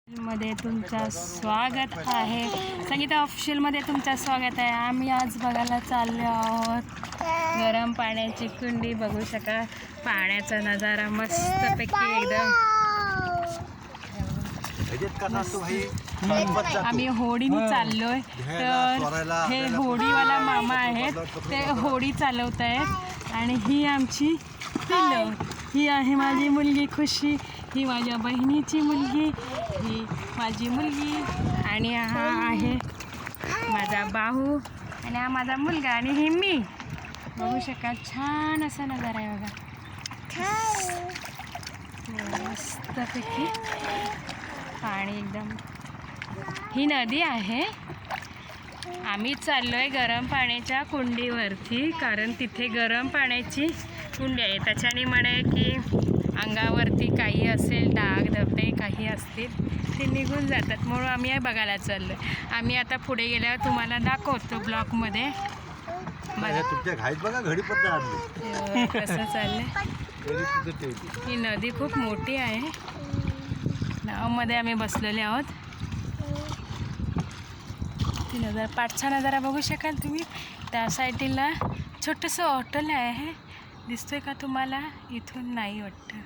मध्ये तुमचं स्वागत आहे. संगीता ऑफिशियलमध्ये तुमचं स्वागत आहे. आम्ही आज बघायला चाललो आहोत गरम पाण्याची कुंडी. बघू शका पाण्याचा नजारा मस्तपैकी एकदम. आम्ही होडीने चाललोय. तर हे होडीवाला मामा आहेत, ते होडी चालवत आहेत. आणि ही आमची पिल्लं. ही आहे माझी मुलगी खुशी, ही माझ्या बहिणीची मुलगी, ही माझी मुलगी, आणि हा आहे माझा भाऊ, आणि हा माझा मुलगा, आणि ही मी. बघू शकाल छान असा नजारा आहे बघा, मस्तपैकी पाणी एकदम. ही नदी आहे. आम्ही चाललो आहे गरम पाण्याच्या कुंडीवरती, कारण तिथे गरम पाण्याची कुंडी आहे. त्याच्याने म्हणे की अंगावरती काही असेल डाग धबधे काही असतील ते निघून जातात, म्हणून आम्ही बघायला चाललो आहे. आम्ही आता पुढे गेल्यावर तुम्हाला दाखवतो ब्लॉकमध्ये. कसं चाललंय. ही नदी खूप मोठी आहे. नावमध्ये आम्ही बसलेले आहोत. ती नजारा, पाठचा नजारा बघू शकाल तुम्ही. त्या साईडला छोटंसं हॉटेल आहे, दिसतोय का तुम्हाला? इथून नाही वाटतं.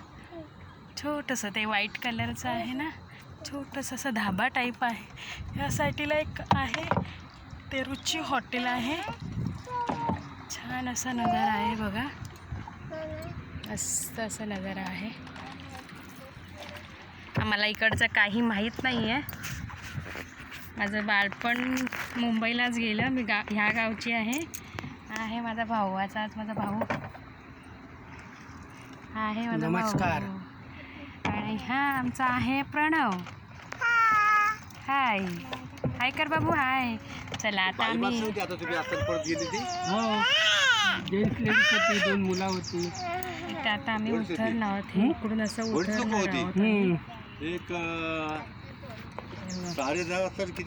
छोटंसं ते व्हाईट कलरचं आहे ना, छोटंसं असं धाबा टाईप आहे. या साईडला एक आहे ते रुची हॉटेल आहे. छान असा नजारा आहे बघा, मस्त असा नजारा आहे. आम्हाला इकडचं काही माहीत नाही आहे. माझं बालपण मुंबईलाच गेलं. मी ह्या गावची आहे. हा आहे माझा भाऊ. आज माझा भाऊ हा आहे माझा नमस्कार. भाऊ. आणि हा आमचा आहे प्रणव. हाय हाय कर बाबू, हाय. चला आता आम्ही दोन मुलं होती. इथं आता आम्ही उतरणार आहोत. इकडून असं उतरणार आहोत. एक 10:30 वाजता किती